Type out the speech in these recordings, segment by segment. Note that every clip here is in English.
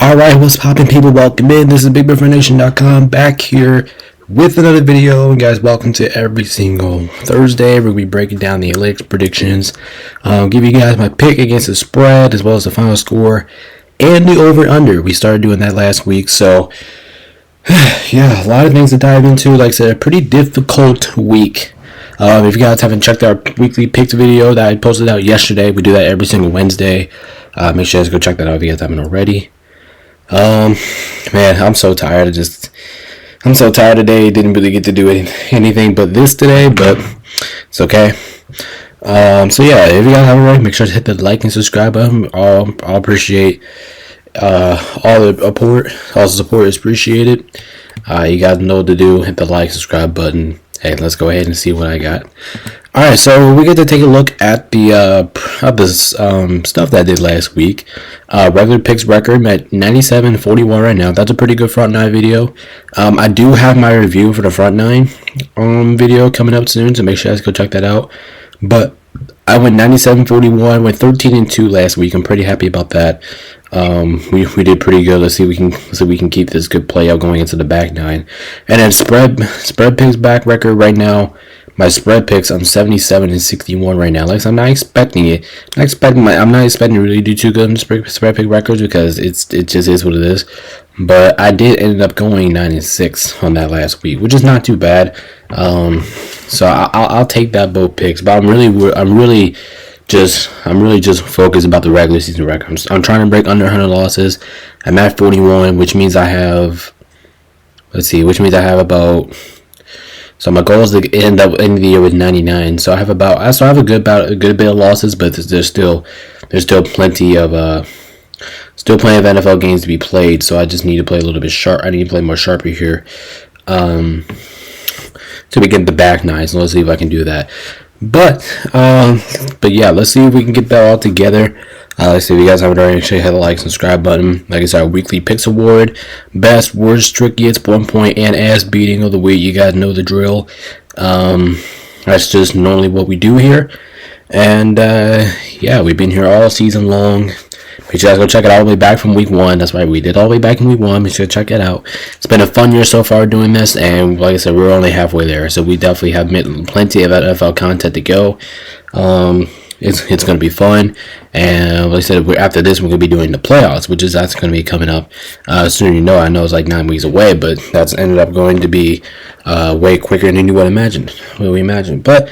Alright, what's poppin', people? Welcome in. This is BigBearForNation.com back here with another video. And guys, welcome to every single Thursday. We'll be breaking down the analytics predictions. Give you guys my pick against the spread as well as the final score and the over-under. We started doing that last week, so yeah, a lot of things to dive into. Like I said, a pretty difficult week. If you guys haven't checked our weekly picks video that I posted out yesterday, we do that every single Wednesday. Make sure you guys go check that out if you guys haven't already. Man, I'm so tired. I'm so tired today. Didn't really get to do anything but this today, but it's okay. So yeah, if you guys haven't already, make sure to hit the like and subscribe button. I'll appreciate all the support. All the support is appreciated. You guys know what to do. Hit the like, subscribe button. Hey, let's go ahead and see what I got. Alright, so we get to take a look at the stuff that I did last week. Regular picks record at 97-41 right now. That's a pretty good front nine video. I do have my review for the front nine video coming up soon, so make sure you guys go check that out. But I went 97-41, went 13-2 last week. I'm pretty happy about that. We did pretty good. Let's see if we can keep this good play out going into the back nine. And then spread picks back record right now. My spread picks, I'm 77-61 right now. Like, I'm not expecting it. I'm not expecting to really do too good in spread pick records because it just is what it is. But I did end up going 9-6 on that last week, which is not too bad. So I'll take that both picks. But I'm really just focused about the regular season record. I'm trying to break under 100 losses. I'm at 41, which means I have. About. So my goal is to end the year with 99. So I have a good bit of losses, but there's still plenty of NFL games to be played. So I just need to play a little bit sharp. I need to play more sharper here, to begin the back nine. So let's see if I can do that. But yeah, let's see if we can get that all together. Let's see if you guys haven't already, hit the like, subscribe button. Like I said, our weekly picks award, best, worst, trickiest, 1 point, and ass beating of the week. You guys know the drill. That's just normally what we do here. And yeah, we've been here all season long. Make sure you guys go check it out all the way back from week 1. That's right, we did all the way back in week 1. Make sure to check it out. It's been a fun year so far doing this, and like I said, we're only halfway there. So we definitely have plenty of NFL content to go. It's going to be fun, and like I said, after this we're going to be doing the playoffs, that's going to be coming up soon. I know it's like 9 weeks away, but that's ended up going to be way quicker than we imagined. But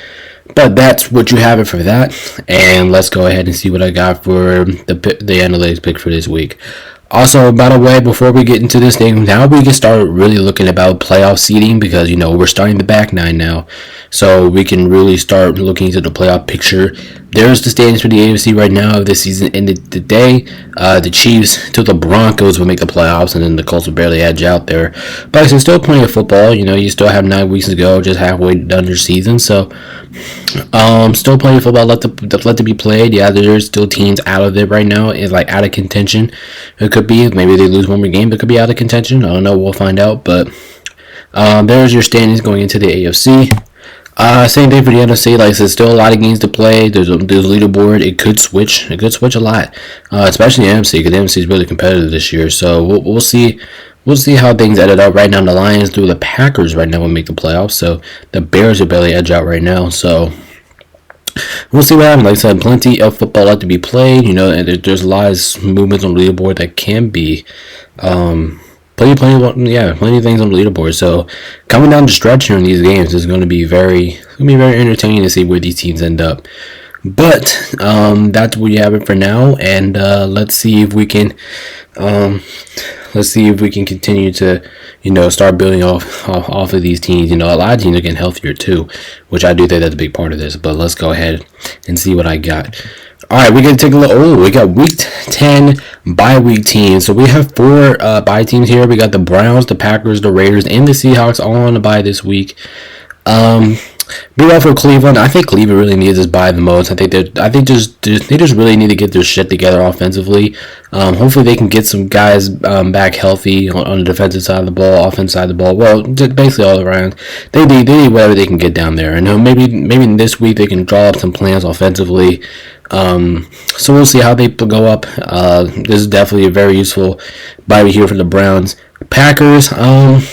that's what you have it for that, and let's go ahead and see what I got for the analytics pick for this week. Also, by the way, before we get into this thing, now we can start really looking about playoff seeding because, we're starting the back nine now. So we can really start looking into the playoff picture. There's the standings for the AFC right now. If this season ended today, the Chiefs to the Broncos will make the playoffs, and then the Colts will barely edge out there. But there's still plenty of football. You still have 9 weeks to go, just halfway done your season. So still plenty of football left to be played. Yeah, there's still teams out of it right now. It's like out of contention. It could be maybe they lose one more game, but it could be out of contention. I don't know. We'll find out. But there's your standings going into the AFC. Same thing for the NFC. Like I said, still a lot of games to play. There's a leaderboard. It could switch. It could switch a lot, especially the NFC, because the NFC is really competitive this year. So we'll see. We'll see how things ended up. Right now, the Lions through the Packers right now will make the playoffs. So the Bears are barely edge out right now. So we'll see what happens. Like I said, plenty of football left to be played. And there's a lot of movements on the leaderboard that can be. Plenty of things on the leaderboard. So coming down the stretch here in these games is going to be very entertaining to see where these teams end up. But that's what you have it for now, and let's see if we can continue to start building off of these teams. A lot of teams are getting healthier too, which I do think that's a big part of this. But let's go ahead and see what I got. Alright, we're going to take a look. We got week 10 bye week teams. So we have 4 bye teams here. We got the Browns, the Packers, the Raiders, and the Seahawks all on the bye this week. Big up for Cleveland. I think Cleveland really needs this bye the most. I think they just really need to get their shit together offensively. Hopefully they can get some guys back healthy on the defensive side of the ball, offensive side of the ball. Well, just basically all around. They need whatever they can get down there. And maybe this week they can draw up some plans offensively. So we'll see how they go up. This is definitely a very useful bye week here for the Browns. Packers, not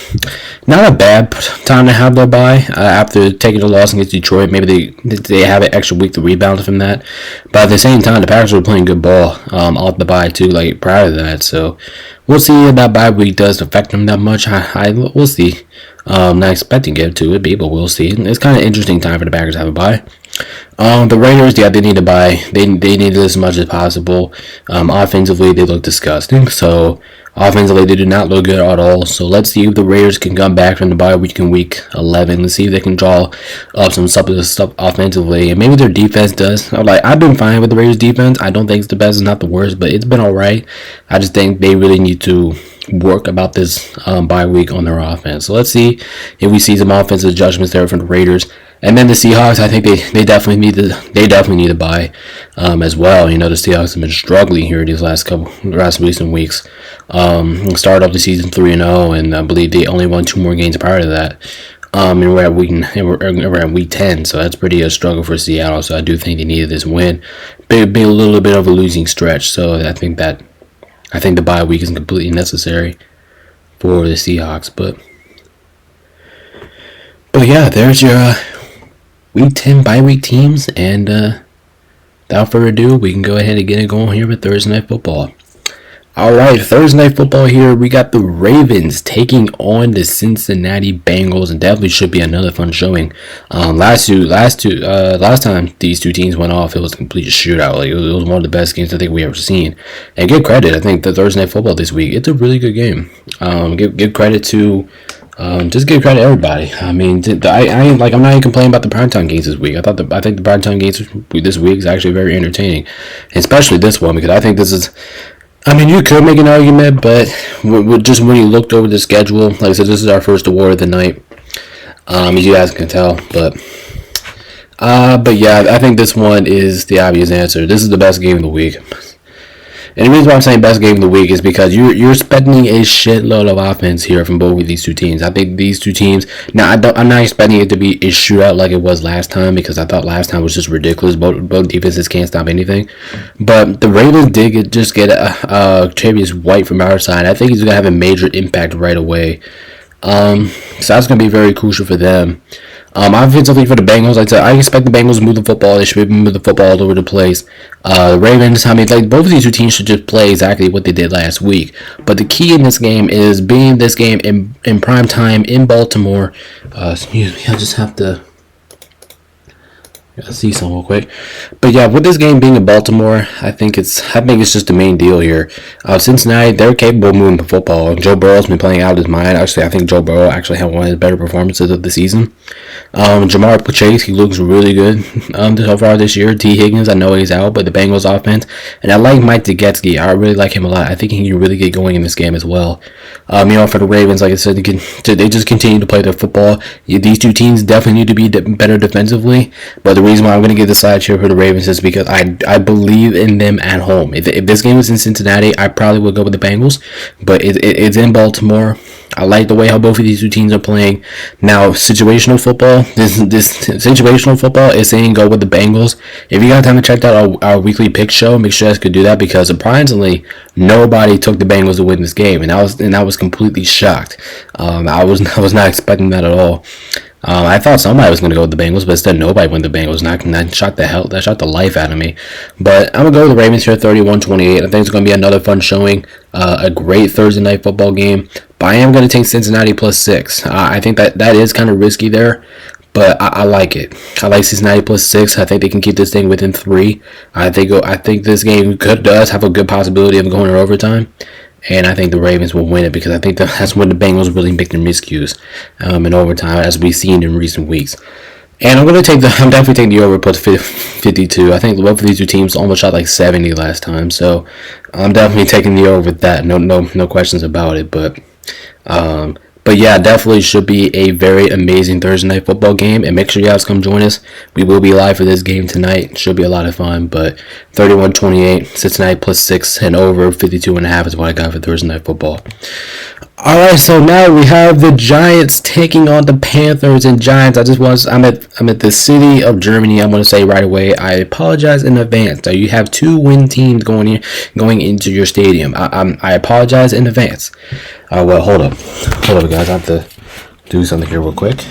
a bad time to have their bye after taking a loss against Detroit. Maybe they have an extra week to rebound from that. But at the same time, the Packers were playing good ball off the bye too, like prior to that. So we'll see if that bye week does affect them that much. We'll see. Not expecting it to be, but we'll see. It's kind of interesting time for the Packers to have a bye. The Raiders, yeah, they need to buy. They need it as much as possible. Offensively, they look disgusting. So offensively, they do not look good at all. So let's see if the Raiders can come back from the bye week in week 11. Let's see if they can draw up some stuff offensively, and maybe their defense does. I've been fine with the Raiders' defense. I don't think it's the best, it's not the worst, but it's been all right. I just think they really need to work about this bye week on their offense. So let's see if we see some offensive adjustments there from the Raiders. And then the Seahawks, I think they definitely need to buy as well. The Seahawks have been struggling here these last recent weeks. Started off the season 3-0, and I believe they only won 2 more games prior to that. And we're at week 10, so that's pretty a struggle for Seattle. So I do think they needed this win. Be a little bit of a losing stretch. So I think the bye week is completely necessary for the Seahawks. But yeah, there's your Week 10 bye week teams, and without further ado, we can go ahead and get it going here with Thursday Night Football. Alright, Thursday Night Football here, we got the Ravens taking on the Cincinnati Bengals, and definitely should be another fun showing. Last time these two teams went off, it was a complete shootout. It was one of the best games I think we ever seen. And give credit, I think the Thursday Night Football this week, it's a really good game. Give credit to just give credit to everybody. I mean, I'm not even complaining about the primetime games this week. I think the primetime games this week is actually very entertaining, and especially this one, because I think this is. I mean, you could make an argument, but just when you looked over the schedule, like I said, this is our first award of the night, as you guys can tell. But yeah, I think this one is the obvious answer. This is the best game of the week. And the reason why I'm saying best game of the week is because you're expecting a shitload of offense here from both of these two teams. I think these two teams. Now I'm not expecting it to be a shootout like it was last time, because I thought last time was just ridiculous. Both defenses can't stop anything. But the Ravens did get Tre'Davious White from our side. I think he's gonna have a major impact right away. So that's gonna be very crucial for them. Offensively for the Bengals, I expect the Bengals to move the football. They should move the football all over the place. The Ravens, both of these two teams should just play exactly what they did last week. But the key in this game is being this game in prime time in Baltimore. Excuse me, I just have to see some real quick. But yeah, with this game being in Baltimore, I think it's just the main deal here. Cincinnati, they're capable of moving the football. Joe Burrow's been playing out of his mind. Actually, I think Joe Burrow actually had one of his better performances of the season. Jamar Chase, he looks really good so far this year. T. Higgins, I know he's out, but the Bengals offense, and I like Mike Gesicki. I really like him a lot. I think he can really get going in this game as well. For the Ravens, like I said, they just continue to play their football. These two teams definitely need to be better defensively, but the reason why I'm going to give the side share for the Ravens is because I believe in them at home. If this game was in Cincinnati, I probably would go with the Bengals, but it's in Baltimore. I like the way how both of these two teams are playing. Now, situational football, this situational football is saying go with the Bengals. If you got time to check out our weekly pick show, make sure you guys could do that, because surprisingly, nobody took the Bengals to win this game, and I was completely shocked. I was not expecting that at all. I thought somebody was going to go with the Bengals, but instead nobody went with the Bengals. That shot the life out of me. But I'm going to go with the Ravens here, 31-28. I think it's going to be another fun showing, a great Thursday night football game. But I am going to take Cincinnati plus 6. I think that is kind of risky there, but I like it. I like Cincinnati plus 6. I think they can keep this thing within 3. I think this game does have a good possibility of going to overtime. And I think the Ravens will win it, because I think that's when the Bengals really make their miscues in overtime, as we've seen in recent weeks. And I'm definitely taking the over plus 52. I think both of these two teams almost shot like 70 last time, so I'm definitely taking the over with that. No questions about it. But But yeah, definitely should be a very amazing Thursday night football game. And make sure you guys come join us. We will be live for this game tonight. Should be a lot of fun. But 31-28, Cincinnati plus 6 and over 52.5 is what I got for Thursday night football. Alright, so now we have the Giants taking on the Panthers. And Giants, I'm at the city of Germany. I'm going to say right away, I apologize in advance. So you have 2 win teams going into your stadium. I apologize in advance. Well, hold up, guys. I have to do something here real quick.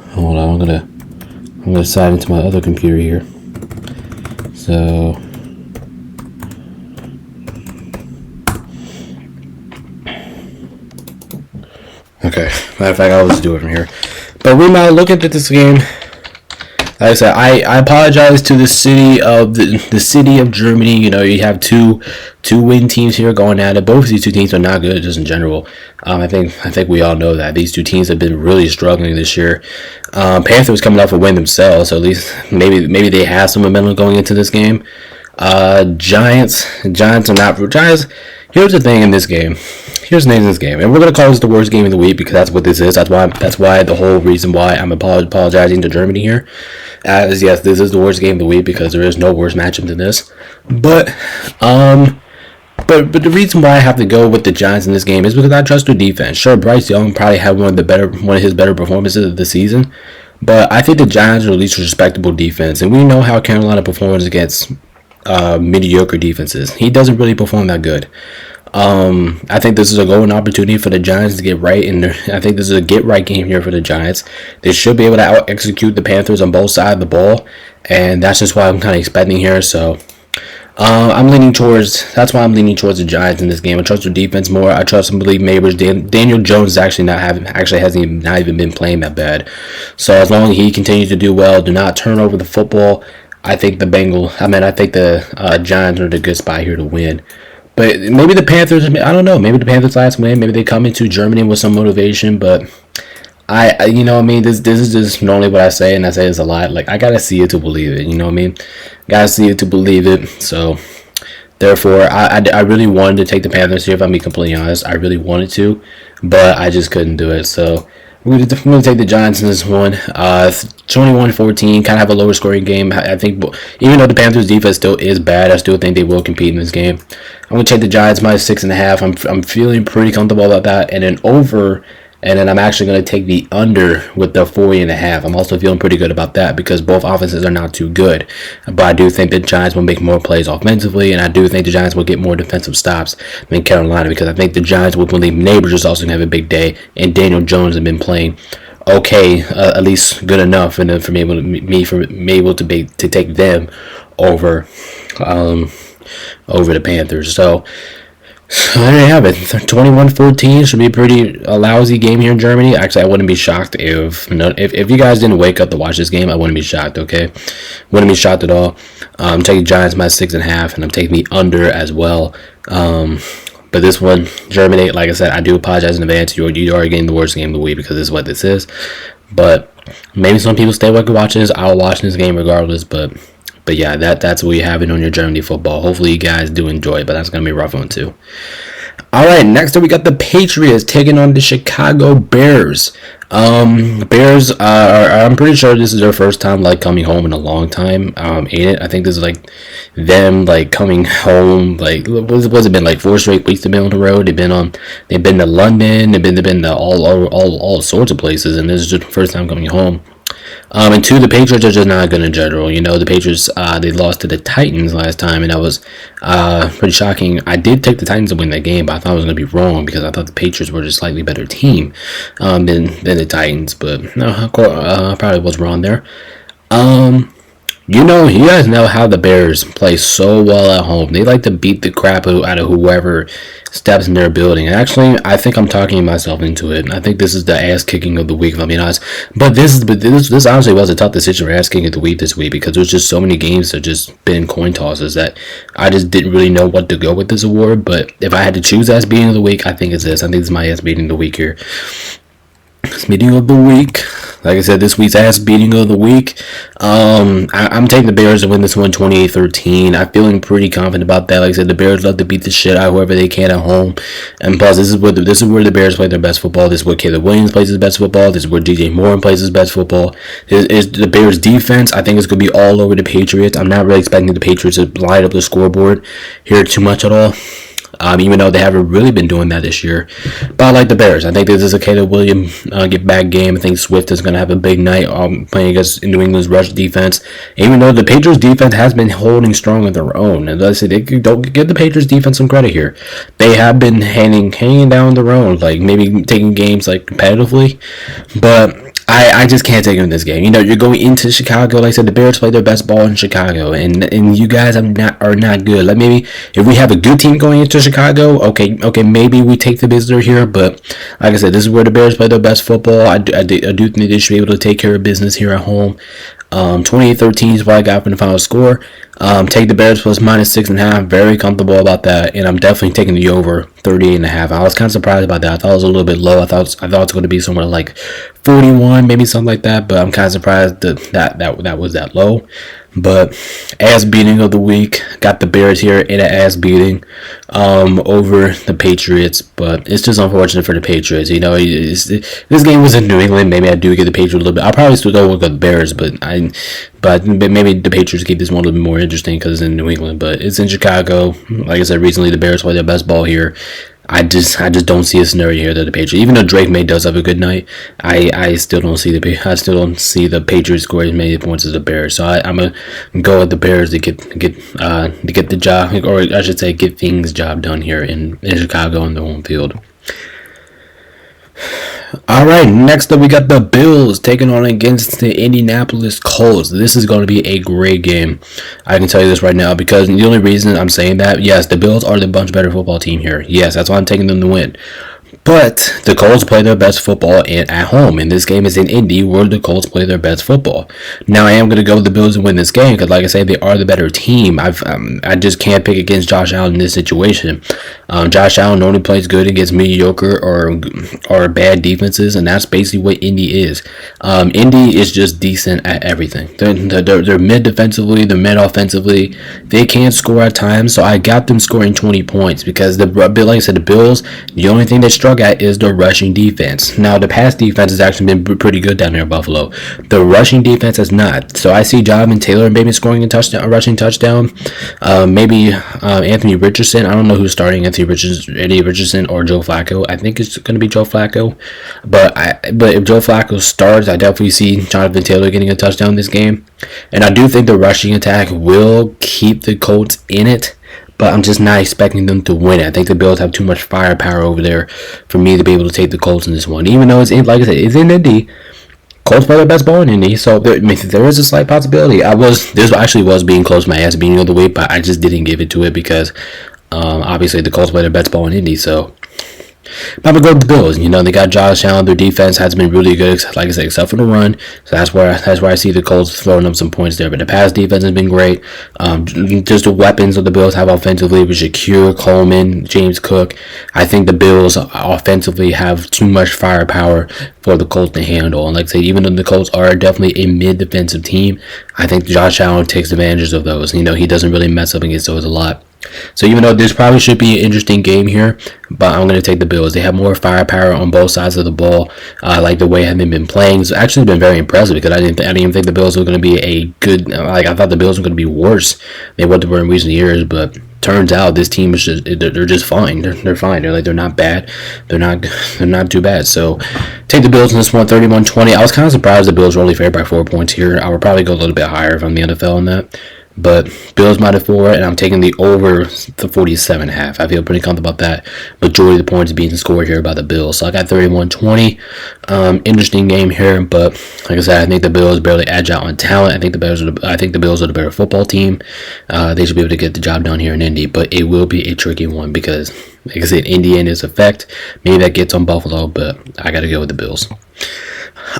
Hold on, I'm gonna sign into my other computer here. So. Okay, matter of fact, I'll just do it from here. But we might look at this game. Like I said, I apologize to the city of the city of Germany. You know, you have two win teams here going at it. Both of these 2 teams are not good, just in general. I think we all know that these 2 teams have been really struggling this year. Panthers coming off a win themselves, so at least maybe they have some momentum going into this game. Giants are not Giants. Here's the thing in this game. Here's the name of this game, and we're gonna call this the worst game of the week because that's what this is. That's why the whole reason why I'm apologizing to Germany here. As yes, this is the worst game of the week because there is no worse matchup than this. But the reason why I have to go with the Giants in this game is because I trust their defense. Sure, Bryce Young probably had one of his better performances of the season, but I think the Giants are at least a respectable defense, and we know how Carolina performs against mediocre defenses. He doesn't really perform that good. I think this is a golden opportunity for the Giants to get right, and I think this is a get-right game here for the Giants. They should be able to out-execute the Panthers on both sides of the ball, and that's just what I'm kind of expecting here. So that's why I'm leaning towards the Giants in this game. I trust their defense more. I trust and believe Neighbors. Daniel Jones hasn't even been playing that bad. So as long as he continues to do well, do not turn over the football, I think the Giants are in a good spot here to win. But maybe the Panthers, I don't know. Maybe the Panthers last win. Maybe they come into Germany with some motivation. But this is just normally what I say, and I say this a lot. Like, I gotta see it to believe it. You know what I mean? Gotta see it to believe it. So, therefore, I really wanted to take the Panthers here. If I'm being completely honest, I really wanted to, but I just couldn't do it. So. We're going to take the Giants in this one. 21-14, kind of have a lower scoring game. I think, even though the Panthers' defense still is bad, I still think they will compete in this game. I'm going to take the Giants minus 6.5. I'm feeling pretty comfortable about that. And then over, and then I'm actually going to take the under with the 40.5. I'm also feeling pretty good about that because both offenses are not too good. But I do think the Giants will make more plays offensively, and I do think the Giants will get more defensive stops than Carolina because I think the Giants will believe Neighbors is also going to have a big day, and Daniel Jones has been playing okay, at least good enough, and then for me able to take them over the Panthers. So there you have it. 21-14 should be a pretty lousy game here in Germany. Actually, I wouldn't be shocked if you guys didn't wake up to watch this game. I wouldn't be shocked. Okay, wouldn't be shocked at all. I'm taking Giants by 6.5, and I'm taking the under as well. But this one, Germany, like I said, I do apologize in advance. You are getting the worst game of the week because this is what this is. But maybe some people stay awake and watch this. I'll watch this game regardless. But yeah, that's what you have it on your Germany football. Hopefully you guys do enjoy it, but that's going to be a rough one too. All right, next up we got the Patriots taking on the Chicago Bears. Bears I'm pretty sure this is their first time coming home in a long time. Ain't it? I think this is them coming home. What's it been 4 straight weeks they've been on the road. They've been to London. They've been to all sorts of places, and this is just the first time coming home. And 2, the Patriots are just not good in general. You know, the Patriots, they lost to the Titans last time, and that was pretty shocking. I did take the Titans to win that game, but I thought I was going to be wrong because I thought the Patriots were just slightly better team than the Titans. But no, I probably was wrong there. You guys know how the Bears play so well at home. They like to beat the crap out of whoever steps in their building. And actually, I think I'm talking myself into it. I think this is the ass kicking of the week, if I'm being honest. But this honestly was a tough decision for ass kicking of the week this week because there's just so many games that just been coin tosses that I just didn't really know what to go with this award. But if I had to choose ass beating of the week, I think it's this. I think it's my ass beating of the week here. Beating of the week. Like I said, this week's ass beating of the week. I'm taking the Bears to win this one 28-13. I'm feeling pretty confident about that. Like I said, the Bears love to beat the shit out of whoever they can at home. And plus, this is where the Bears play their best football. This is where Caleb Williams plays his best football. This is where DJ Moore plays his best football. Is the Bears defense. I think it's going to be all over the Patriots. I'm not really expecting the Patriots to light up the scoreboard here too much at all. Even though they haven't really been doing that this year. But I like the Bears. I think this is a Caleb Williams get back game. I think Swift is going to have a big night playing against New England's rush defense. Even though the Patriots defense has been holding strong on their own. And let's say they don't give the Patriots defense some credit here. They have been hanging down their own, like maybe taking games like competitively. But I just can't take them in this game. You know, you're going into Chicago. Like I said, the Bears play their best ball in Chicago, and you guys are not good. Like maybe if we have a good team going into Chicago, okay, maybe we take the visitor here. But like I said, this is where the Bears play their best football. I do think they should be able to take care of business here at home. 28-13 is what I got from the final score. Take the Bears plus -6.5. Very comfortable about that, and I'm definitely taking the over 38.5. I was kind of surprised about that. I thought it was a little bit low. I thought it's going to be somewhere like 41, maybe something like that. But I'm kind of surprised that was that low. But ass beating of the week, got the Bears here in an ass beating over the Patriots. But it's just unfortunate for the Patriots. You know, this game was in New England. Maybe I do get the Patriots a little bit. I'll probably still go with the Bears, but maybe the Patriots keep this one a little bit more interesting because it's in New England. But it's in Chicago. Like I said recently, the Bears play their best ball here. I just don't see a scenario here that the Patriots, even though Drake May does have a good night, I still don't see the Patriots score as many points as the Bears. So I'm gonna go with the Bears to get the job, or I should say, get things job done here in Chicago on their home field. All right, next up we got the Bills taking on against the Indianapolis Colts. This is going to be a great game. I can tell you this right now, because the only reason I'm saying that, yes, the Bills are the much better football team here. Yes, that's why I'm taking them to win. But the Colts play their best football at home, and this game is in Indy, where the Colts play their best football. Now, I am going to go with the Bills and win this game because, like I said, they are the better team. I just can't pick against Josh Allen in this situation. Josh Allen only plays good against mediocre or bad defenses, and that's basically what Indy is. Indy is just decent at everything. They're mid defensively, they're mid offensively. They can score at times, so I got them scoring 20 points because, like I said, the Bills, the only thing they struggle at is the rushing defense. Now, the pass defense has actually been pretty good down there in Buffalo. The rushing defense has not. So I see Jonathan Taylor maybe scoring a rushing touchdown. Maybe Anthony Richardson. I don't know who's starting, Eddie Richardson or Joe Flacco. I think it's going to be Joe Flacco. But if Joe Flacco starts, I definitely see Jonathan Taylor getting a touchdown in this game. And I do think the rushing attack will keep the Colts in it. But I'm just not expecting them to win it. I think the Bills have too much firepower over there for me to be able to take the Colts in this one. Even though it's in, like I said, it's in Indy. Colts play their best ball in Indy, so there is a slight possibility. This actually was being close to my ass beating of the week, but I just didn't give it to it because obviously the Colts play their best ball in Indy, so. But I'm going to go with the Bills. You know, they got Josh Allen. Their defense has been really good, like I said, except for the run. So that's where I see the Colts throwing up some points there. But the pass defense has been great. Just the weapons that the Bills have offensively with Shakir, Coleman, James Cook. I think the Bills offensively have too much firepower for the Colts to handle. And like I said, even though the Colts are definitely a mid-defensive team, I think Josh Allen takes advantage of those. You know, he doesn't really mess up against those a lot. So even though this probably should be an interesting game here, but I'm going to take the Bills. They have more firepower on both sides of the ball. Like the way they've been playing. It's actually been very impressive because I didn't even think the Bills were going to be a good. Like I thought the Bills were going to be worse than what they were in recent years, but turns out this team is they're just fine. They're fine. They're not bad. They're not too bad. So take the Bills in this one, 31-20. I was kind of surprised the Bills were only favored by 4 points here. I would probably go a little bit higher if I'm the NFL on that. But Bills -4, and I'm taking the over the 47.5. I feel pretty comfortable about that. Majority of the points being scored here by the Bills. So I got 31-20. Interesting game here, but like I said, I think the Bills barely agile on talent. I think the Bills are the better football team. They should be able to get the job done here in Indy, but it will be a tricky one because, like I said, Indy in its effect. Maybe that gets on Buffalo, but I got to go with the Bills.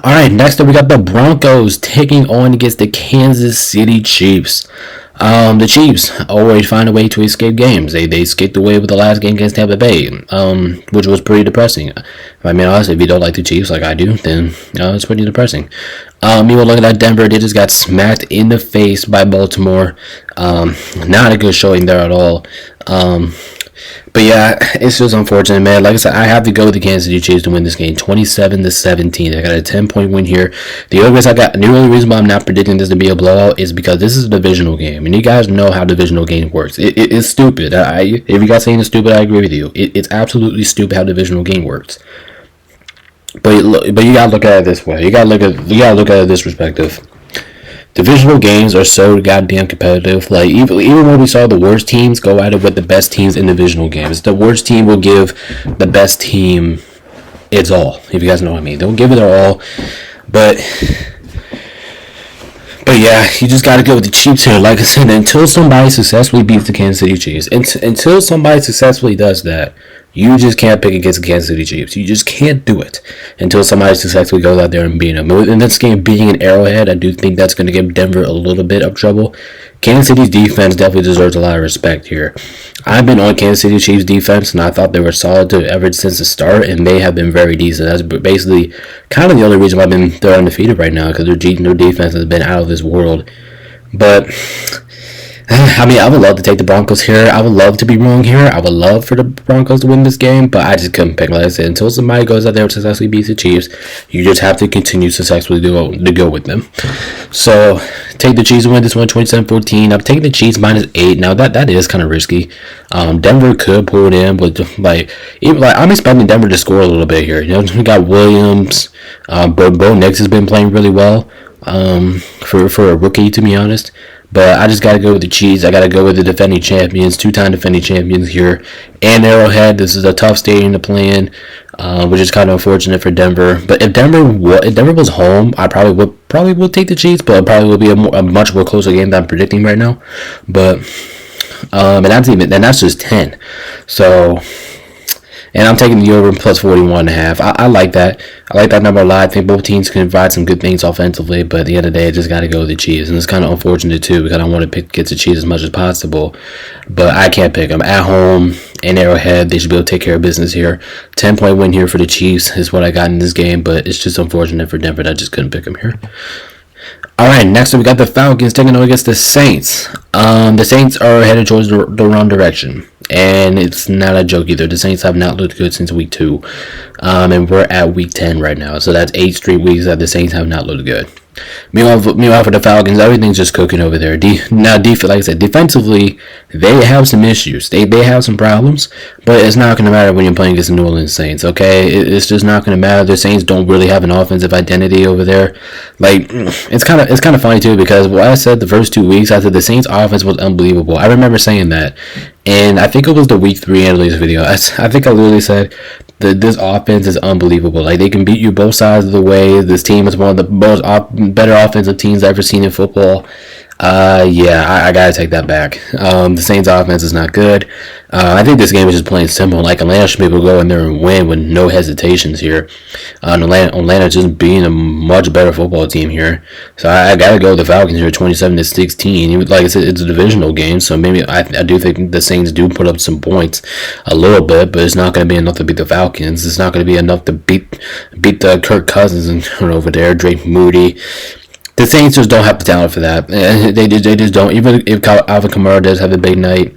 All right, next up we got the Broncos taking on against the Kansas City Chiefs. The Chiefs always find a way to escape games. They escaped away with the last game against Tampa Bay, which was pretty depressing. I mean, honestly, if you don't like the Chiefs like I do, then it's pretty depressing. Meanwhile, looking at Denver, they just got smacked in the face by Baltimore. Not a good showing there at all. But yeah, it's just unfortunate, man. Like I said, I have to go with the Kansas City Chiefs to win this game, 27-17. I got a 10-point win here. The only reason why I'm not predicting this to be a blowout is because this is a divisional game, and you guys know how divisional game works. It's stupid. If you guys saying it's stupid, I agree with you. It's absolutely stupid how divisional game works. But you gotta look at it this way. You gotta look at it this perspective. Divisional games are so goddamn competitive. Like even when we saw the worst teams go at it with the best teams in divisional games, the worst team will give the best team its all. If you guys know what I mean, they'll give it their all. But yeah, you just got to go with the Chiefs here. Like I said, until somebody successfully beats the Kansas City Chiefs, until somebody successfully does that, you just can't pick against the Kansas City Chiefs. You just can't do it until somebody successfully goes out there and beat them. In this game being an Arrowhead, I do think that's going to give Denver a little bit of trouble. Kansas City's defense definitely deserves a lot of respect here. I've been on Kansas City Chiefs defense, and I thought they were solid ever since the start, and they have been very decent. That's basically kind of the only reason why they're undefeated right now, because their defense has been out of this world. But I mean, I would love to take the Broncos here. I would love to be wrong here. I would love for the Broncos to win this game, but I just couldn't pick. Like I said, until somebody goes out there and successfully beats the Chiefs, you just have to continue successfully to go with them. So, take the Chiefs to win this one, 27-14. I'm taking the Chiefs -8. Now, that is kind of risky. Denver could pull it in, but I'm expecting Denver to score a little bit here. You know, we got Williams. Bo Nix has been playing really well for a rookie, to be honest. But I just got to go with the Chiefs. I got to go with the defending champions, two-time defending champions here. And Arrowhead, this is a tough stadium to play in, which is kind of unfortunate for Denver. But if Denver was home, I probably would take the Chiefs, but it probably would be a much more closer game than I'm predicting right now. But and that's just 10. So. And I'm taking the over plus 41.5. I like that. I like that number a lot. I think both teams can provide some good things offensively, but at the end of the day, I just got to go with the Chiefs. And it's kind of unfortunate, too, because I want to pick against the Chiefs as much as possible. But I can't pick them. At home, in Arrowhead, they should be able to take care of business here. 10-point win here for the Chiefs is what I got in this game, but it's just unfortunate for Denver that I just couldn't pick them here. All right, next up we got the Falcons taking on against the Saints. The Saints are headed towards the wrong direction, and it's not a joke either. The Saints have not looked good since week 2, and we're at week 10 right now. So that's 8 straight weeks that the Saints have not looked good. Meanwhile, for the Falcons, everything's just cooking over there. Like I said, defensively, they have some issues. They have some problems, but it's not going to matter when you're playing against the New Orleans Saints, okay? It's just not going to matter. The Saints don't really have an offensive identity over there. Like, it's kind of funny, too, because what I said the first 2 weeks, I said the Saints' offense was unbelievable. I remember saying that, and I think it was the week 3 analytics video. I think I literally said this offense is unbelievable. Like, they can beat you both sides of the way. This team is one of the most better offensive teams I've ever seen in football. I gotta take that back. The Saints offense is not good. I think this game is just plain simple. Like, Atlanta should be able to go in there and win with no hesitations here. Atlanta just being a much better football team here. So I gotta go with the Falcons here, 27-16. Like I said, it's a divisional game, so maybe I do think the Saints do put up some points a little bit, but it's not gonna be enough to beat the Falcons. It's not gonna be enough to beat the Kirk Cousins and over there, Drake Moody. The Saints just don't have the talent for that. They just don't. Even if Alvin Kamara does have a big night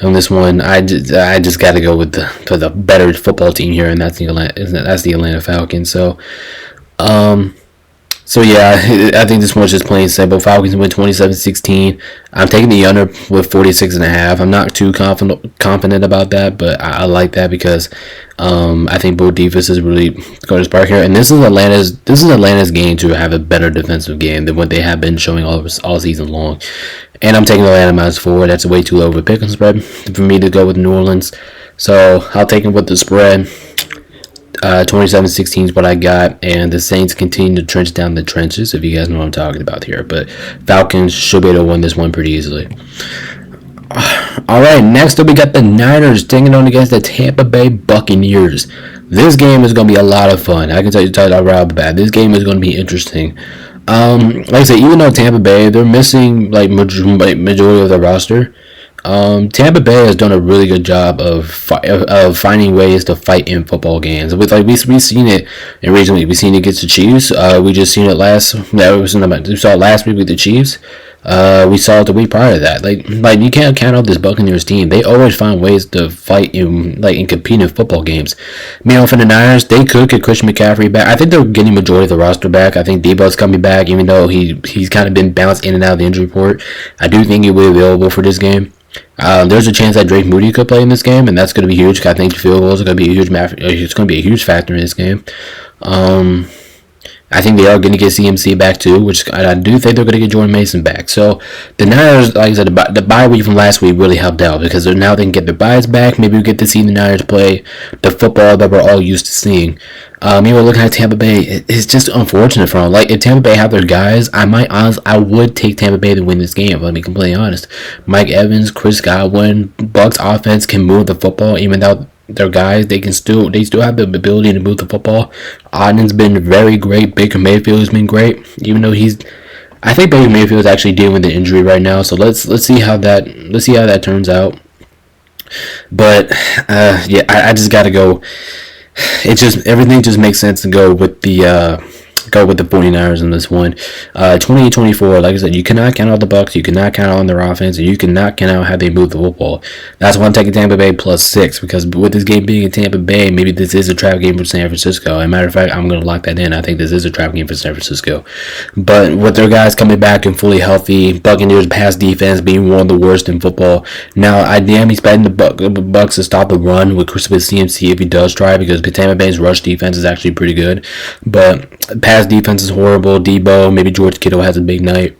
on this one, I just got to go with the better football team here, and that's the Atlanta Falcons. So yeah, I think this one's just plain simple. Falcons win 27-16. I'm taking the under with 46.5. I'm not too confident about that, but I like that because I think both defenses really going to spark here. And this is Atlanta's game to have a better defensive game than what they have been showing all season long. And I'm taking Atlanta -4. That's way too low of a pick and spread for me to go with New Orleans. So I'll take it with the spread. 27-16 is what I got, and the Saints continue to trench down the trenches, if you guys know what I'm talking about here. But Falcons should be able to win this one pretty easily. Alright, next up we got the Niners taking on against the Tampa Bay Buccaneers. This game is going to be a lot of fun. I can tell you right off the bat. This game is going to be interesting. Like I said, even though Tampa Bay, they're missing like majority of their roster. Tampa Bay has done a really good job of finding ways to fight in football games. With like we've seen it in recent weeks. We've seen it against the Chiefs. We just seen it we saw it last week with the Chiefs. We saw it the week prior to that. Like you can't count out this Buccaneers team. They always find ways to fight in compete in football games. Meanwhile, for the Niners, they could get Christian McCaffrey back. I think they're getting majority of the roster back. I think Debo's coming back, even though he's kind of been bounced in and out of the injury report. I do think he will be available for this game. There's a chance that Drake Moody could play in this game, and that's going to be huge. I think the field goals are going to be it's going to be a huge factor in this game. I think they are going to get CMC back too, which I do think they're going to get Jordan Mason back. So the Niners, like I said, the bye week from last week really helped out because now they can get their byes back. Maybe we get to see the Niners play the football that we're all used to seeing. Meanwhile, looking at Tampa Bay, it's just unfortunate for them. Like if Tampa Bay have their guys, I would take Tampa Bay to win this game. Let me be completely honest. Mike Evans, Chris Godwin, Bucs offense can move the football even though their guys, they still have the ability to move the football. Otton's been very great. Baker Mayfield has been great, even though I think Baker Mayfield is actually dealing with the injury right now. So let's see how that turns out. But yeah, I just gotta go. Everything just makes sense to go with the 49ers in this one. 2024, like I said, you cannot count out the Bucs, you cannot count on their offense, and you cannot count out how they move the football. That's why I'm taking Tampa Bay +6, because with this game being in Tampa Bay, maybe this is a trap game for San Francisco. As a matter of fact, I'm going to lock that in. I think this is a trap game for San Francisco. But with their guys coming back and fully healthy, Buccaneers pass defense being one of the worst in football. Now, I am expecting the Bucs to stop the run with CMC if he does try, because Tampa Bay's rush defense is actually pretty good. But pass defense is horrible. Debo, maybe George Kittle has a big night.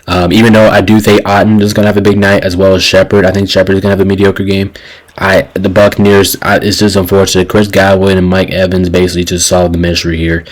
Even though I do think Otton is going to have a big night, as well as Shepard. I think Shepard is going to have a mediocre game. The Buccaneers, it's just unfortunate. Chris Godwin and Mike Evans basically just solved the mystery here.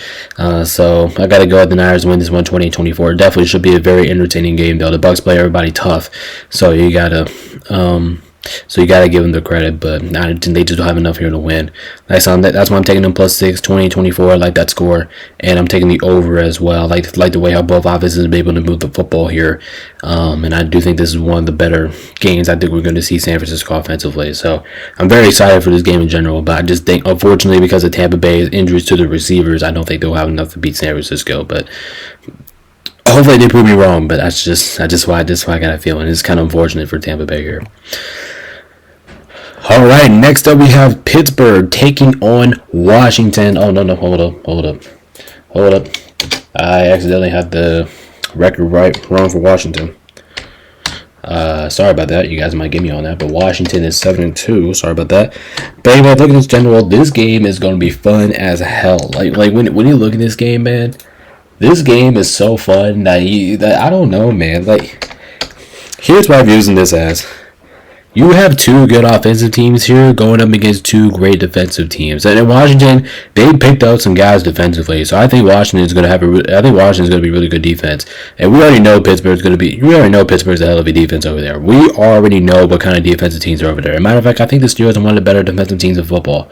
So I got to go with the Niners win this one 20-24. It definitely should be a very entertaining game, though. The Bucs play everybody tough, so you got to... So you gotta give them the credit, but they just don't have enough here to win. That's why I'm taking them +6, 20-24. I like that score, and I'm taking the over as well. I like the way how both offenses are able to move the football here, and I do think this is one of the better games I think we're going to see San Francisco offensively. So I'm very excited for this game in general, but I just think, unfortunately, because of Tampa Bay's injuries to the receivers, I don't think they'll have enough to beat San Francisco. But hopefully they prove me wrong. But that's why I got a feeling. It's kind of unfortunate for Tampa Bay here. All right, next up we have Pittsburgh taking on Washington. Oh, no, hold up. I accidentally had the record wrong for Washington. Sorry about that. You guys might get me on that, but Washington is 7-2. Sorry about that. But anyway, look at this general. This game is going to be fun as hell. Like when you look at this game, man, this game is so fun that I don't know, man. Like, here's what I'm using this as. You have two good offensive teams here going up against two great defensive teams. And in Washington, they picked out some guys defensively. So I think Washington's going to be really good defense. And we already know Pittsburgh's a hell of a defense over there. We already know what kind of defensive teams are over there. As a matter of fact, I think the Steelers are one of the better defensive teams in football.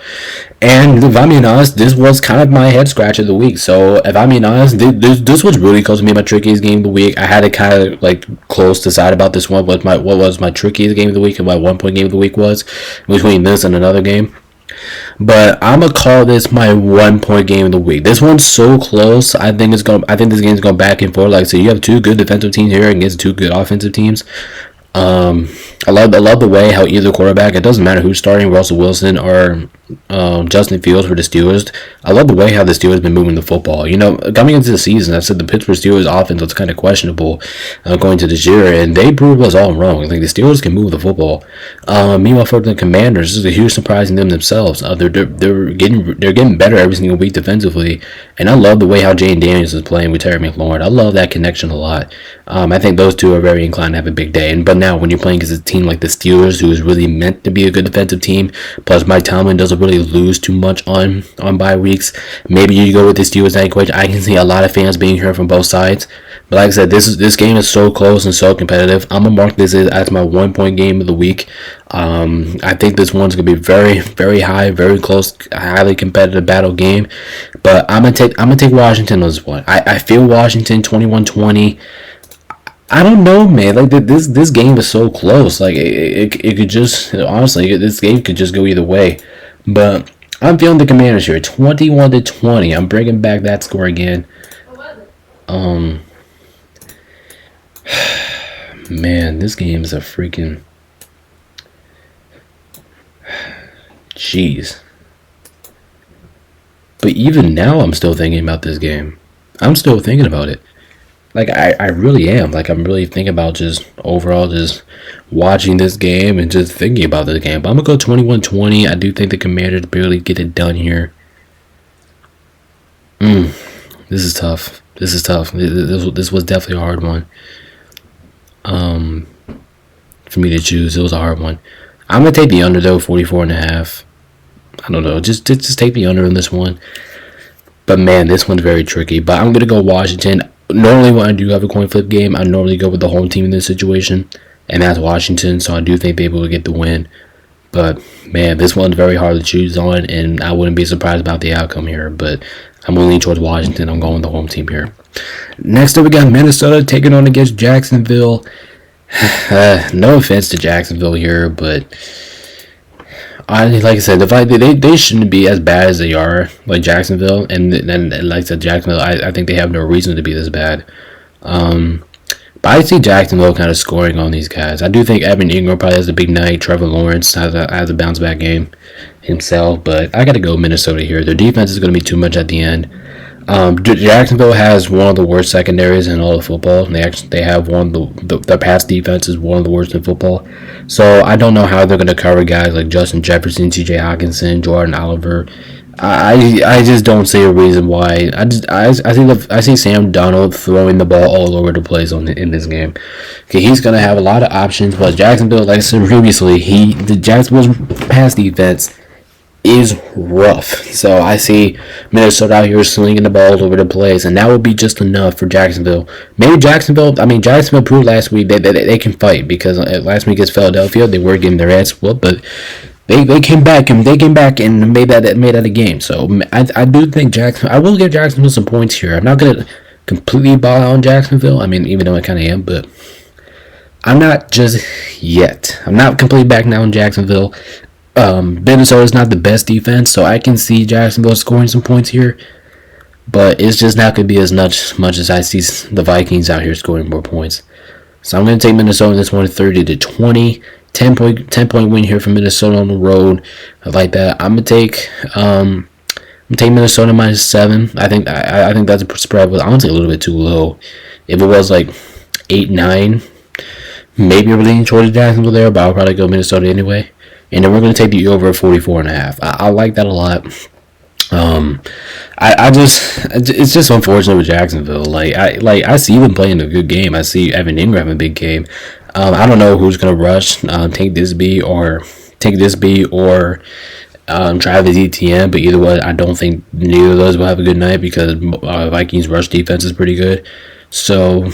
And if I'm being honest, this was kind of my head scratch of the week. So if I'm being honest, this was really close to me, my trickiest game of the week. I had to kind of like close decide about this one. What was my trickiest game of the week and my 1 point game of the week was between this and another game. But I'm gonna call this my 1 point game of the week. This one's so close. I think this game's going back and forth. Like I said, you have two good defensive teams here against two good offensive teams. I love the way how either quarterback, it doesn't matter who's starting, Russell Wilson or Justin Fields for the Steelers. I love the way how the Steelers have been moving the football. You know, coming into the season, I said the Pittsburgh Steelers offense was kind of questionable going to this year, and they proved us all wrong. Like, the Steelers can move the football. Meanwhile, for the Commanders, this is a huge surprise in them themselves. They're getting better every single week defensively, and I love the way how Jayden Daniels is playing with Terry McLaurin. I love that connection a lot. I think those two are very inclined to have a big day. But now, when you're playing against a team like the Steelers, who is really meant to be a good defensive team, plus Mike Tomlin doesn't really lose too much on bye weeks, maybe you go with the Steelers that equation. I can see a lot of fans being here from both sides. But like I said, this game is so close and so competitive. I'm going to mark this as my 1 point game of the week. I think this one's gonna be very, very high, very close, highly competitive battle game. But I'm gonna take Washington on this one. I feel Washington 21-20. I don't know, man. Like this game is so close. Like it could just honestly, this game could just go either way. But I'm feeling the Commanders here, 21-20. I'm bringing back that score again. Um, Man, this game is a freaking jeez. But even now, I'm still thinking about this game. I'm still thinking about it. Like I really am. Like I'm really thinking about just overall just watching this game and just thinking about this game. But I'm gonna go 21-20. I do think the Commanders barely get it done here. This is tough. This is tough. This was definitely a hard one. Um, for me to choose, it was a hard one. I'm gonna take the under though, 44.5. I don't know. Just take the under in this one. But man, this one's very tricky. But I'm gonna go Washington. Normally, when I do have a coin flip game, I normally go with the home team in this situation, and that's Washington. So I do think they're able to get the win. But man, this one's very hard to choose on, and I wouldn't be surprised about the outcome here. But I'm leaning towards Washington. I'm going with the home team here. Next up, we got Minnesota taking on against Jacksonville. No offense to Jacksonville here, but like I said, they shouldn't be as bad as they are, like Jacksonville. And like I said, Jacksonville, I think they have no reason to be this bad. But I see Jacksonville kind of scoring on these guys. I do think Evan Ingram probably has a big night. Trevor Lawrence has a bounce back game himself, but I got to go Minnesota here. Their defense is going to be too much at the end. Jacksonville has one of the worst secondaries in all of football. They have one of the pass defense is one of the worst in football. So I don't know how they're going to cover guys like Justin Jefferson, T.J. Hockenson, Jordan Oliver. I just don't see a reason why. I see Sam Darnold throwing the ball all over the place in this game. Okay, he's gonna have a lot of options, but Jacksonville, like I said previously, the Jacksonville's pass defense is rough. So I see Minnesota out here slinging the ball all over the place, and that would be just enough for Jacksonville. Maybe Jacksonville proved last week that they can fight, because last week against Philadelphia they were getting their ass whooped, but they came back and made that a game. So I do think I will give Jacksonville some points here. I'm not gonna completely ball out on Jacksonville. I mean, even though I kind of am, but I'm not just yet. I'm not completely back now on Jacksonville. Minnesota's not the best defense, so I can see Jacksonville scoring some points here, but it's just not gonna be as much as I see the Vikings out here scoring more points. So I'm gonna take Minnesota in this one, 30-20. 10 point win here for Minnesota on the road. I like that. I'm gonna take Minnesota -7. I think that's a spread, but honestly a little bit too low. If it was like 8-9, maybe we're leaning towards Jacksonville there, but I'll probably go Minnesota anyway. And then we're gonna take the over 44.5. I like that a lot. It's just unfortunate with Jacksonville. I see them playing a good game. I see Evan Ingram having a big game. I don't know who's gonna rush. Take this B or Travis Etienne, but either way, I don't think neither of those will have a good night, because Vikings rush defense is pretty good. So,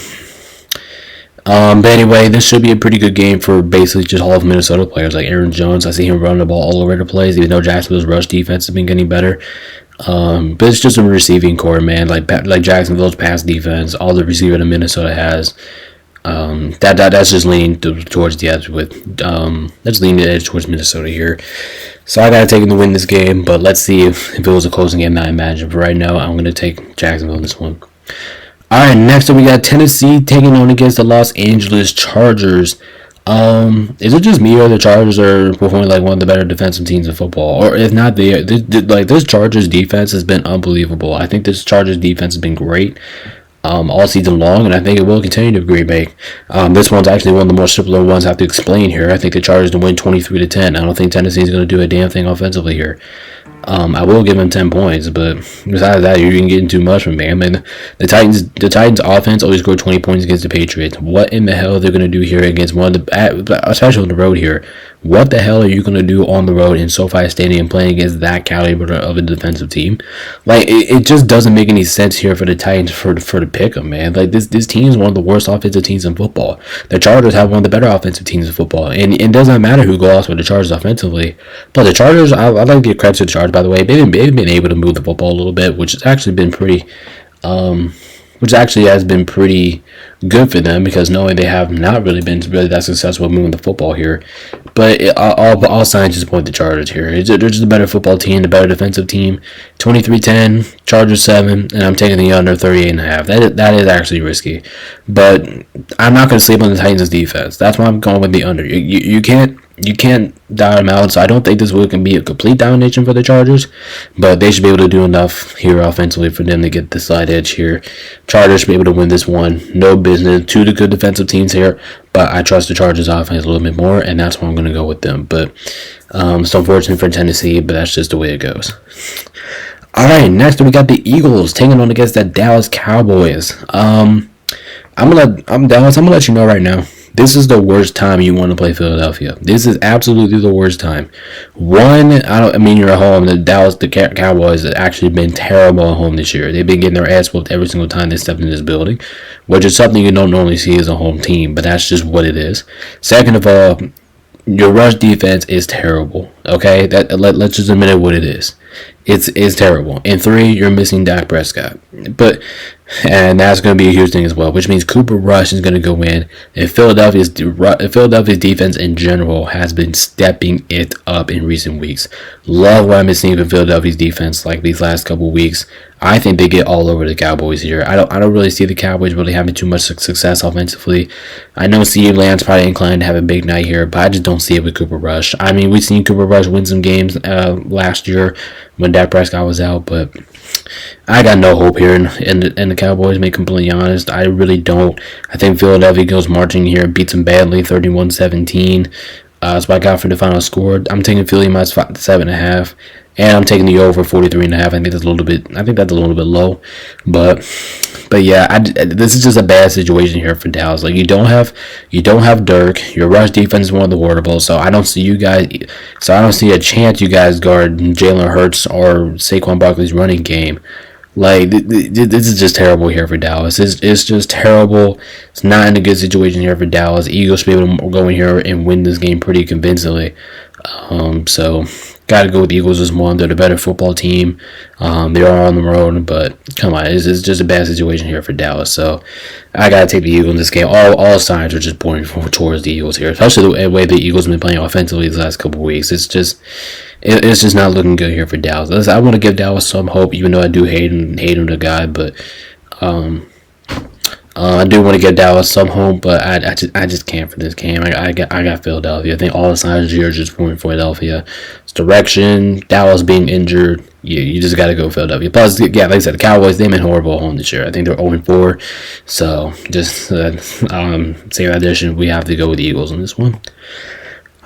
but anyway, this should be a pretty good game for basically just all of Minnesota players, like Aaron Jones. I see him running the ball all over the place, even though Jacksonville's rush defense has been getting better. But it's just a receiving core, man. Like Jacksonville's pass defense, all the receiver that Minnesota has. That's just leaning towards the edge that's leaning the edge towards Minnesota here. So I gotta take him to win this game, but let's see if it was a closing game that I imagine. But right now, I'm gonna take Jacksonville in this one. All right, next up we got Tennessee taking on against the Los Angeles Chargers. Is it just me, or the Chargers are performing like one of the better defensive teams in football? Or if not, this Chargers defense has been unbelievable. I think this Chargers defense has been great all season long, and I think it will continue to be great. This one's actually one of the more simpler ones I have to explain here. I think the Chargers to win 23-10. I don't think Tennessee's going to do a damn thing offensively here. I will give him 10 points, but besides that, you're getting too much from me. I mean, the Titans offense always scored 20 points against the Patriots. What in the hell they're going to do here against one of the, especially on the road here, What the hell are you going to do on the road in SoFi Stadium playing against that caliber of a defensive team? Like, it just doesn't make any sense here for the Titans for the pick them, man. Like, this team is one of the worst offensive teams in football. The Chargers have one of the better offensive teams in football. And it doesn't matter who goes with the Chargers offensively. But the Chargers, I like to give credit to the Chargers, by the way. They've been able to move the football a little bit, which has actually been pretty good for them, because knowing they have not really been that successful moving the football here. But all signs just point the Chargers here. They're just a better football team, the better defensive team. 23-10, Chargers 7, and I'm taking the under 38.5. That is actually risky. But I'm not going to sleep on the Titans' defense. That's why I'm going with the under. You can't dial them out, so I don't think this can be a complete domination for the Chargers, but they should be able to do enough here offensively for them to get the side edge here. Chargers should be able to win this one. No business. Two good defensive teams here, but I trust the Chargers offense a little bit more, and that's why I'm going to go with them. But it's unfortunate for Tennessee, but that's just the way it goes. All right, next we got the Eagles taking on against the Dallas Cowboys. I'm Dallas. I'm gonna let you know right now. This is the worst time you want to play Philadelphia. This is absolutely the worst time. You're at home. The Cowboys have actually been terrible at home this year. They've been getting their ass whooped every single time they step in this building, which is something you don't normally see as a home team, but that's just what it is. Second of all, your rush defense is terrible. Okay, let's just admit it what it is. It's terrible. And 3, you're missing Dak Prescott. And that's going to be a huge thing as well, which means Cooper Rush is going to go in. And Philadelphia's defense in general has been stepping it up in recent weeks. Love what I've been seeing from Philadelphia's defense like these last couple weeks. I think they get all over the Cowboys here. I don't really see the Cowboys really having too much success offensively. I know CeeDee Lamb's probably inclined to have a big night here, but I just don't see it with Cooper Rush. I mean, we've seen Cooper Rush win some games last year when Dak Prescott was out, but I got no hope here in the Cowboys, to be completely honest. I really don't. I think Philadelphia goes marching here, beats them badly, 31-17. That's what I got for the final score. I'm taking Philly minus 7.5, and I'm taking the over 43.5. I think that's a little bit low, but yeah, this is just a bad situation here for Dallas. Like, you don't have Dirk. Your rush defense is one of the wordables. So I don't see a chance you guys guard Jalen Hurts or Saquon Barkley's running game. Like, this is just terrible here for Dallas. It's just terrible. It's not in a good situation here for Dallas. Eagles should be able to go in here and win this game pretty convincingly. So got to go with the Eagles as one. They're the better football team. They are on the road, but come on, it's just a bad situation here for Dallas. So I got to take the Eagles in this game. All signs are just pointing towards the Eagles here, especially the way the Eagles have been playing offensively the last couple of weeks. It's just not looking good here for Dallas. I want to give Dallas some hope, even though I do hate him to God, but I do want to give Dallas some hope, but I just can't for this game. I got Philadelphia. I think all the signs here are just pointing Philadelphia. It's direction, Dallas being injured. You just got to go Philadelphia. Plus, yeah, like I said, the Cowboys, they've been horrible at home this year. I think they're 0-4. So just saying that addition, we have to go with the Eagles on this one.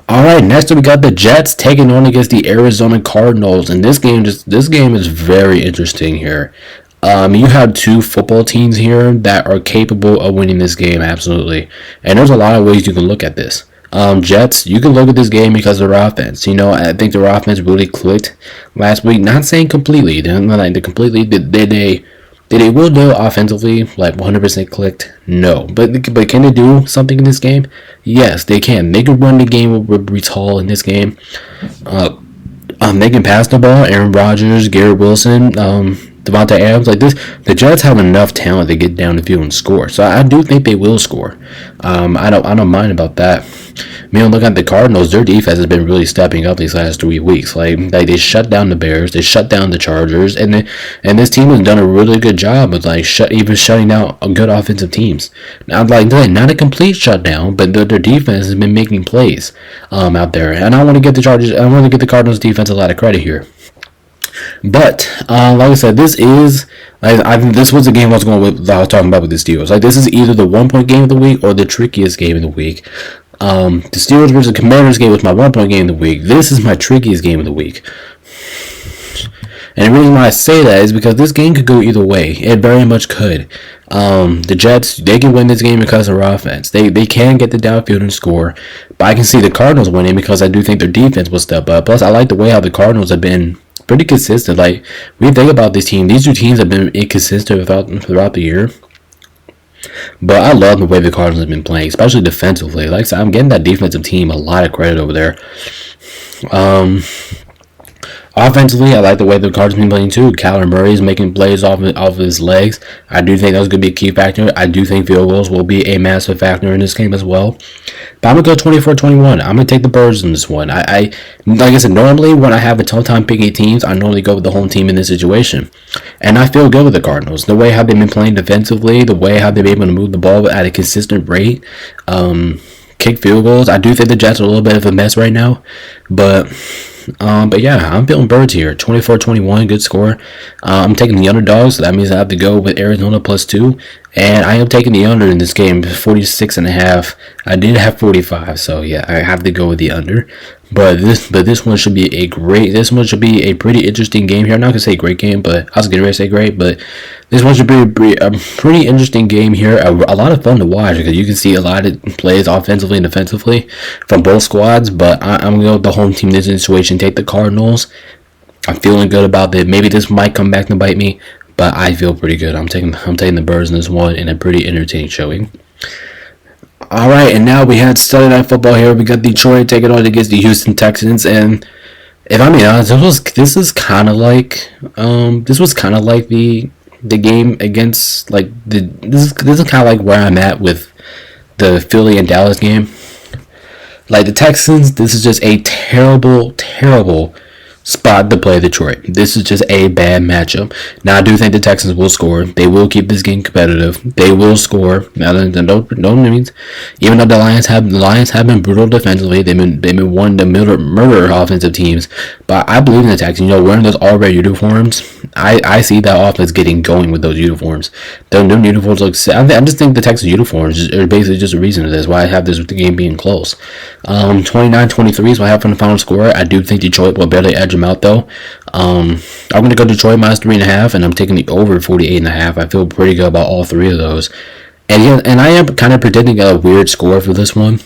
All right, next we got the Jets taking on against the Arizona Cardinals, and this game is very interesting here. You have two football teams here that are capable of winning this game, absolutely. And there's a lot of ways you can look at this. Jets, you can look at this game because of their offense. I think their offense really clicked last week. Not saying completely. Did they will do offensively, like 100% clicked? No. But can they do something in this game? Yes, they can. They can run the game with Breece Hall in this game. They can pass the ball. Aaron Rodgers, Garrett Wilson, Devontae Adams, like this, the Jets have enough talent to get down the field and score. So I do think they will score. I don't mind about that. Look at the Cardinals. Their defense has been really stepping up these last 3 weeks. Like they shut down the Bears, they shut down the Chargers, and this team has done a really good job of shutting down good offensive teams. Now, not a complete shutdown, but their defense has been making plays out there. And I want to get the Cardinals defense a lot of credit here. But like I said, this was the game I was talking about with the Steelers. Like, this is either the 1-point game of the week or the trickiest game of the week. The Steelers versus Commanders game was my 1-point game of the week. This is my trickiest game of the week. And the reason why I say that is because this game could go either way. It very much could. The Jets, they can win this game because of their offense. They can get the downfield and score. But I can see the Cardinals winning because I do think their defense will step up. Plus, I like the way how the Cardinals have been pretty consistent. Like, when you think about this team, these two teams have been inconsistent throughout the year. But I love the way the Cardinals have been playing, especially defensively. Like I said, I'm getting that defensive team a lot of credit over there. Offensively, I like the way the Cardinals have been playing too. Kyler Murray is making plays off of his legs. I do think that's going to be a key factor. I do think field goals will be a massive factor in this game as well. But I'm going to go 24-21. I'm going to take the Birds in this one. Like I said, normally when I have a tough time picking teams, I normally go with the home team in this situation. And I feel good with the Cardinals. The way how they've been playing defensively, the way how they've been able to move the ball at a consistent rate, kick field goals. I do think the Jets are a little bit of a mess right now. But yeah, I'm feeling Birds here. 24-21, good score. I'm taking the underdogs, so that means I have to go with Arizona +2. And I am taking the under in this game, 46.5. I did have 45, so yeah, I have to go with the under. But this one should be a pretty interesting game here. I'm not gonna say great game, but I was getting ready to say great, but this one should be a pretty interesting game here. A lot of fun to watch because you can see a lot of plays offensively and defensively from both squads. But I'm gonna go with the home team in this situation. Take the Cardinals. I'm feeling good about that. Maybe this might come back to bite me, but I feel pretty good. I'm taking the Birds in this one in a pretty entertaining showing. All right, and now we had Sunday Night Football here. We got Detroit taking on against the Houston Texans, and if I'm being honest, this was kind of like the game against like this is kind of like where I'm at with the Philly and Dallas game. Like the Texans, this is just a terrible spot to play Detroit. This is just a bad matchup. Now I do think the Texans will score. They will keep this game competitive. They will score. Now no means even though the Lions have been brutal defensively. They've been one of the murder offensive teams. But I believe in the Texans. Wearing those all red uniforms, I see that offense getting going with those uniforms. Their new uniforms look. I just think the Texans uniforms are basically just a reason to this. Why I have this with the game being close. 29-23 is what I have from the final score. I do think Detroit will barely edge them out though. I'm going to go Detroit -3.5, and I'm taking the over 48.5. I feel pretty good about all three of those. And I am kind of predicting a weird score for this one.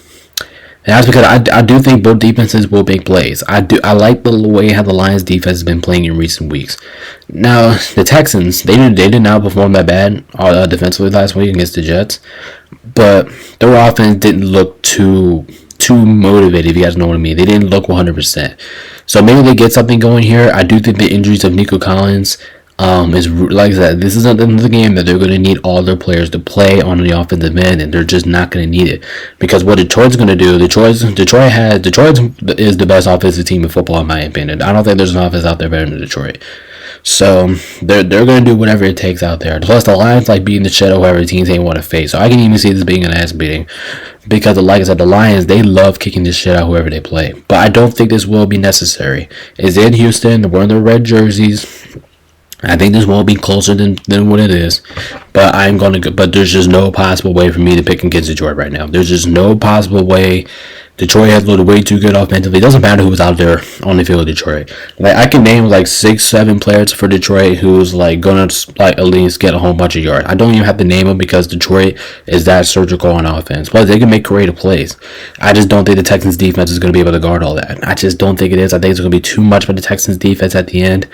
And that's because I do think both defenses will make plays. I like the way how the Lions defense has been playing in recent weeks. Now the Texans, they did not perform that bad defensively last week against the Jets, but their offense didn't look too motivated, if you guys know what I mean. They didn't look 100%. So maybe they get something going here. I do think the injuries of Nico Collins is, like I said, this is another game that they're going to need all their players to play on the offensive end, and they're just not going to need it. Because what Detroit's going to do, Detroit is the best offensive team in football, in my opinion. I don't think there's an offense out there better than Detroit. So they're going to do whatever it takes out there. Plus the Lions like beating the shit out of whoever teams they want to face. So I can even see this being an ass beating. Because like I said, the Lions, they love kicking this shit out whoever they play. But I don't think this will be necessary. It's in Houston. They're wearing their red jerseys. I think this will be closer than what it is. But but there's just no possible way for me to pick against Detroit right now. There's just no possible way. Detroit has looked way too good offensively. It doesn't matter who's out there on the field of Detroit. Like I can name like 6-7 players for Detroit who's like gonna like at least get a whole bunch of yards. I don't even have to name them because Detroit is that surgical on offense. Plus they can make creative plays. I just don't think the Texans defense is gonna be able to guard all that. I just don't think it is. I think it's gonna be too much for the Texans defense at the end.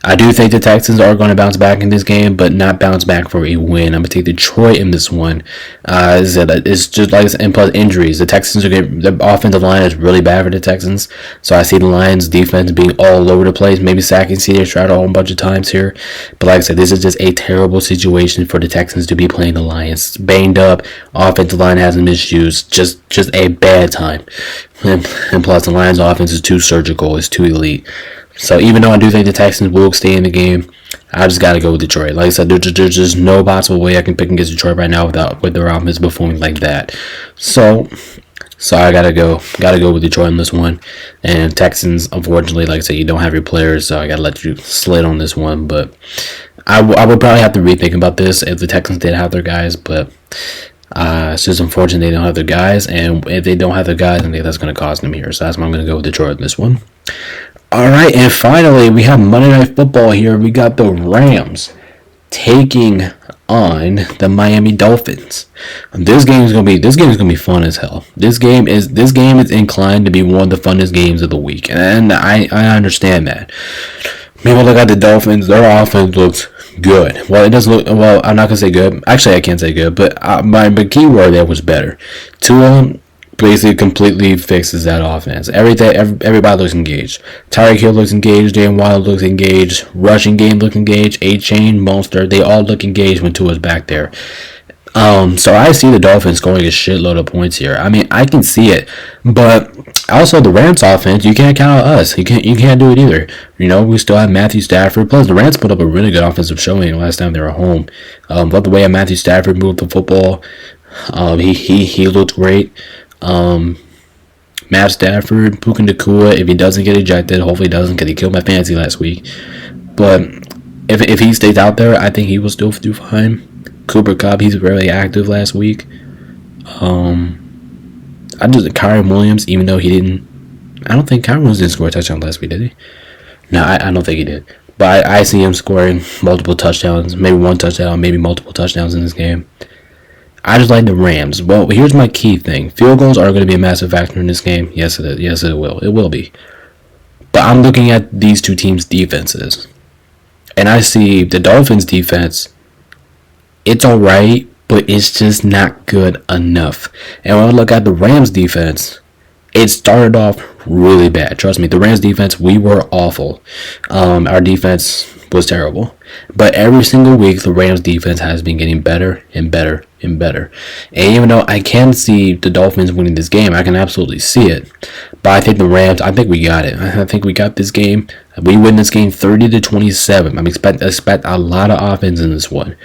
I do think the Texans are going to bounce back in this game, but not bounce back for a win. I'm going to take Detroit in this one. It's just like and plus injuries. The Texans the offensive line is really bad for the Texans, so I see the Lions' defense being all over the place. Maybe sacking C.J. Stroud a whole bunch of times here, but like I said, this is just a terrible situation for the Texans to be playing the Lions. Banged up, offensive line has some issues. Just a bad time, and plus the Lions' offense is too surgical. It's too elite. So even though I do think the Texans will stay in the game, I just got to go with Detroit. Like I said, there's just no possible way I can pick against Detroit right now with their offense performing like that. So I gotta go with Detroit on this one. And Texans, unfortunately, like I said, you don't have your players, so I gotta let you slid on this one. But I would probably have to rethink about this if the Texans did have their guys, but it's just unfortunate they don't have their guys, and if they don't have their guys, I think that's going to cost them here. So that's why I'm going to go with Detroit in this one. All right, and finally, we have Monday Night Football here. We got the Rams taking on the Miami Dolphins. This game is gonna be fun as hell. This game is inclined to be one of the funnest games of the week, and I understand that. People look at the Dolphins. Their offense looks good. Well, it does look. Well, I'm not gonna say good. Actually, I can't say good. But my key word there was better. Tua basically completely fixes that offense. Everybody looks engaged. Tyreek Hill looks engaged. Dan Waddle looks engaged. Rushing game looks engaged. A-Chain, Monster, they all look engaged when Tua's back there. So I see the Dolphins scoring a shitload of points here. I mean, I can see it, but also the Rams offense, you can't count on us. You can't do it either. You know, we still have Matthew Stafford. Plus, the Rams put up a really good offensive showing last time they were home. But the way Matthew Stafford moved the football, he looked great. Matt Stafford, Puka Nacua, if he doesn't get ejected, hopefully he doesn't, because he killed my fantasy last week. But if he stays out there, I think he will still do fine. Cooper Kupp, he's really active last week. I just Kyren Williams, even though he didn't. I don't think Kyren Williams didn't score a touchdown last week, did he? No, I don't think he did. But I see him scoring multiple touchdowns, maybe one touchdown, maybe multiple touchdowns in this game. I just like the Rams. Well, here's my key thing: field goals are going to be a massive factor in this game. Yes, it is. Yes, it will. It will be. But I'm looking at these two teams' defenses, and I see the Dolphins' defense. It's alright, but it's just not good enough. And when I look at the Rams defense, it started off really bad. Trust me, the Rams defense, we were awful. Our defense was terrible. But every single week, the Rams defense has been getting better and better and better. And even though I can see the Dolphins winning this game, I can absolutely see it. But I think the Rams, I think we got it. I think we got this game. We win this game 30-27. I expect a lot of offense in this one.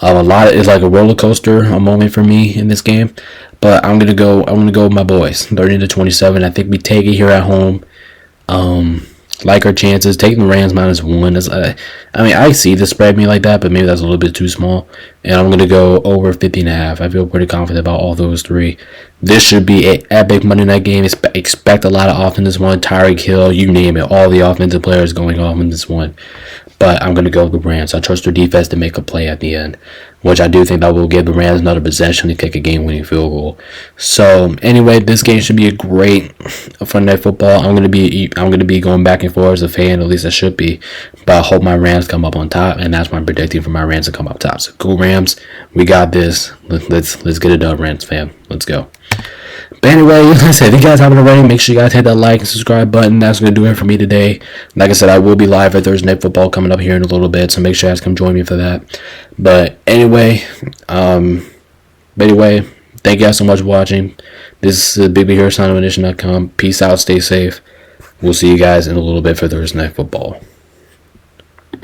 It's like a roller coaster a moment for me in this game, but I'm gonna go with my boys 30-27. I think we take it here at home. Like our chances, taking the Rams -1. I see the spread being like that, but maybe that's a little bit too small. And I'm gonna go over 50.5. I feel pretty confident about all those three. This should be an epic Monday night game. Expect a lot of offense in this one. Tyreek Hill, you name it, all the offensive players going off in this one. But I'm going to go with the Rams. I trust their defense to make a play at the end, which I do think that will give the Rams another possession to kick a game-winning field goal. So anyway, this game should be a great Sunday night football. I'm going to be going back and forth as a fan. At least I should be. But I hope my Rams come up on top, and that's what I'm predicting for my Rams to come up top. So go Rams. We got this. Let's get it done, Rams fam. Let's go. But anyway, like I said, if you guys haven't already, make sure you guys hit that like and subscribe button. That's going to do it for me today. Like I said, I will be live at Thursday Night Football coming up here in a little bit, so make sure you guys come join me for that. But anyway, thank you guys so much for watching. This is Big B here, SoundOfANation.com. Peace out, stay safe. We'll see you guys in a little bit for Thursday Night Football.